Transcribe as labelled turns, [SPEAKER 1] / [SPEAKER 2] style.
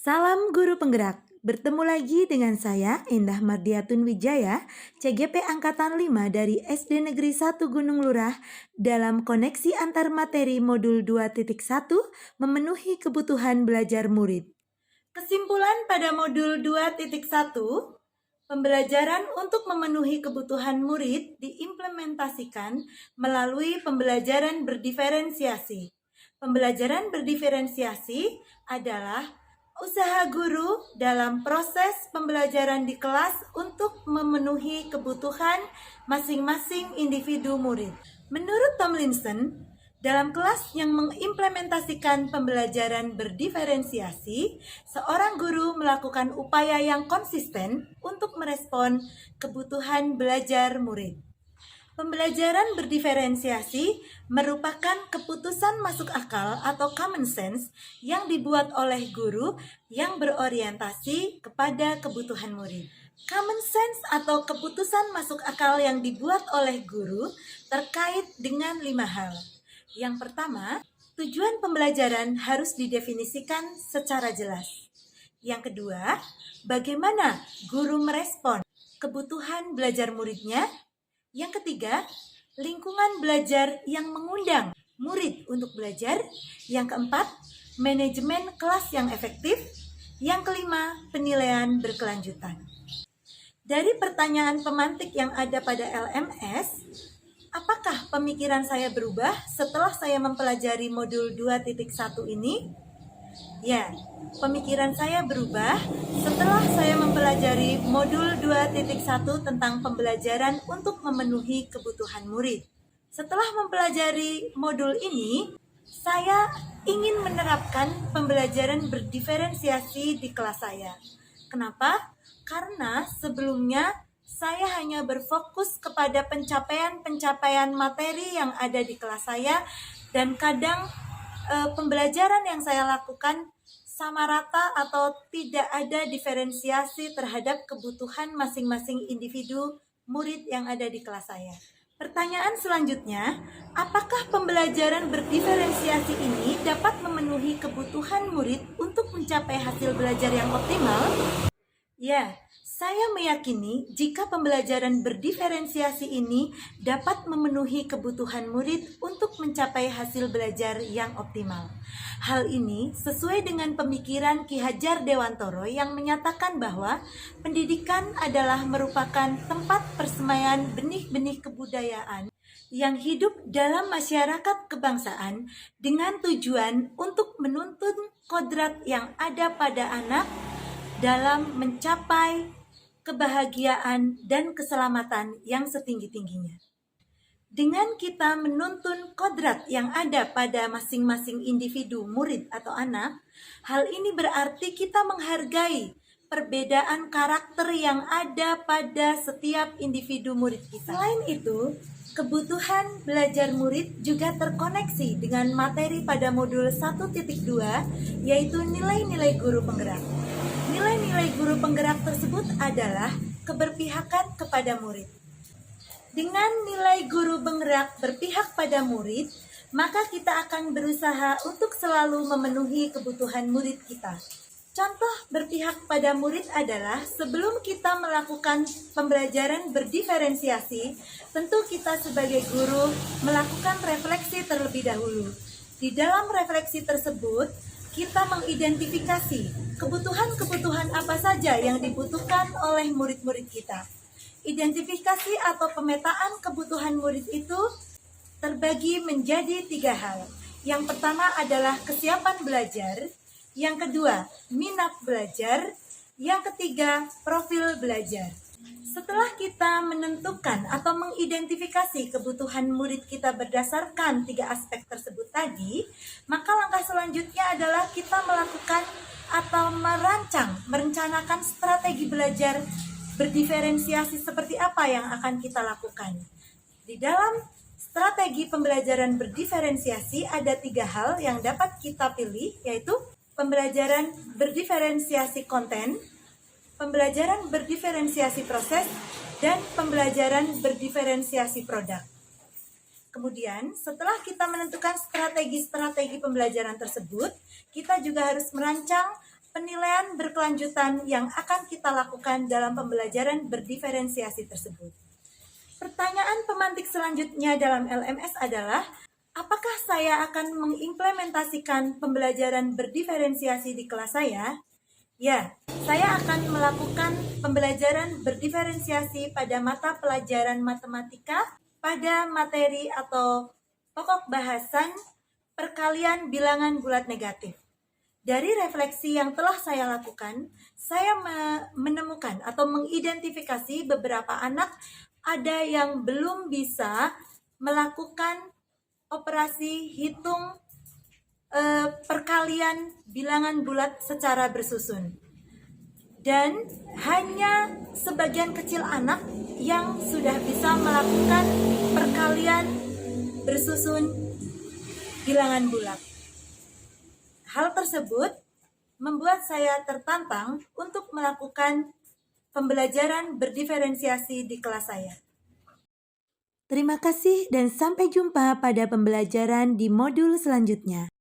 [SPEAKER 1] Salam guru penggerak. Bertemu lagi dengan saya Endah Mardiatun Wijaya, CGP Angkatan 5 dari SD Negeri 1 Gunung Lurah dalam koneksi antar materi modul 2.1 memenuhi kebutuhan belajar murid. Kesimpulan pada modul 2.1, pembelajaran untuk memenuhi kebutuhan murid diimplementasikan melalui pembelajaran berdiferensiasi. Pembelajaran berdiferensiasi adalah usaha guru dalam proses pembelajaran di kelas untuk memenuhi kebutuhan masing-masing individu murid. Menurut Tomlinson, dalam kelas yang mengimplementasikan pembelajaran berdiferensiasi, seorang guru melakukan upaya yang konsisten untuk merespon kebutuhan belajar murid. Pembelajaran berdiferensiasi merupakan keputusan masuk akal atau common sense yang dibuat oleh guru yang berorientasi kepada kebutuhan murid. Common sense atau keputusan masuk akal yang dibuat oleh guru terkait dengan 5 hal. Yang pertama, tujuan pembelajaran harus didefinisikan secara jelas. Yang kedua, bagaimana guru merespon kebutuhan belajar muridnya. Yang ketiga, lingkungan belajar yang mengundang murid untuk belajar. Yang keempat, manajemen kelas yang efektif. Yang kelima, penilaian berkelanjutan. Dari pertanyaan pemantik yang ada pada LMS, apakah pemikiran saya berubah setelah saya mempelajari modul 2.1 ini? Ya, pemikiran saya berubah setelah saya mempelajari modul 2.1 tentang pembelajaran untuk memenuhi kebutuhan murid. Setelah mempelajari modul ini, saya ingin menerapkan pembelajaran berdiferensiasi di kelas saya. Kenapa? Karena sebelumnya saya hanya berfokus kepada pencapaian materi yang ada di kelas saya, dan kadang pembelajaran yang saya lakukan sama rata atau tidak ada diferensiasi terhadap kebutuhan masing-masing individu murid yang ada di kelas saya. Pertanyaan selanjutnya, apakah pembelajaran berdiferensiasi ini dapat memenuhi kebutuhan murid untuk mencapai hasil belajar yang optimal? Ya, saya meyakini jika pembelajaran berdiferensiasi ini dapat memenuhi kebutuhan murid untuk mencapai hasil belajar yang optimal. Hal ini sesuai dengan pemikiran Ki Hajar Dewantoro yang menyatakan bahwa pendidikan adalah merupakan tempat persemaian benih-benih kebudayaan yang hidup dalam masyarakat kebangsaan dengan tujuan untuk menuntun kodrat yang ada pada anak dalam mencapai kebahagiaan dan keselamatan yang setinggi-tingginya. Dengan kita menuntun kodrat yang ada pada masing-masing individu murid atau anak, hal ini berarti kita menghargai perbedaan karakter yang ada pada setiap individu murid kita. Selain itu, kebutuhan belajar murid juga terkoneksi dengan materi pada modul 1.2, yaitu nilai-nilai guru penggerak. Nilai-nilai guru penggerak tersebut adalah keberpihakan kepada murid. Dengan nilai guru penggerak berpihak pada murid, maka kita akan berusaha untuk selalu memenuhi kebutuhan murid kita. Contoh berpihak pada murid adalah sebelum kita melakukan pembelajaran berdiferensiasi, tentu kita sebagai guru melakukan refleksi terlebih dahulu. Di dalam refleksi tersebut, kita mengidentifikasi kebutuhan-kebutuhan apa saja yang dibutuhkan oleh murid-murid kita. Identifikasi atau pemetaan kebutuhan murid itu terbagi menjadi 3 hal. Yang pertama adalah kesiapan belajar, yang kedua minat belajar, yang ketiga profil belajar. Setelah kita menentukan atau mengidentifikasi kebutuhan murid kita berdasarkan 3 aspek tersebut tadi, maka langkah selanjutnya adalah kita melakukan atau merencanakan strategi belajar berdiferensiasi seperti apa yang akan kita lakukan. Di dalam strategi pembelajaran berdiferensiasi ada 3 hal yang dapat kita pilih, yaitu pembelajaran berdiferensiasi konten, pembelajaran berdiferensiasi proses, dan pembelajaran berdiferensiasi produk. Kemudian, setelah kita menentukan strategi-strategi pembelajaran tersebut, kita juga harus merancang penilaian berkelanjutan yang akan kita lakukan dalam pembelajaran berdiferensiasi tersebut. Pertanyaan pemantik selanjutnya dalam LMS adalah, apakah saya akan mengimplementasikan pembelajaran berdiferensiasi di kelas saya? Ya, saya akan melakukan pembelajaran berdiferensiasi pada mata pelajaran matematika pada materi atau pokok bahasan perkalian bilangan bulat negatif. Dari refleksi yang telah saya lakukan, saya menemukan atau mengidentifikasi beberapa anak ada yang belum bisa melakukan operasi hitung perkalian bilangan bulat secara bersusun. Dan hanya sebagian kecil anak yang sudah bisa melakukan perkalian bersusun bilangan bulat. Hal tersebut membuat saya tertantang untuk melakukan pembelajaran berdiferensiasi di kelas saya. Terima kasih dan sampai jumpa pada pembelajaran di modul selanjutnya.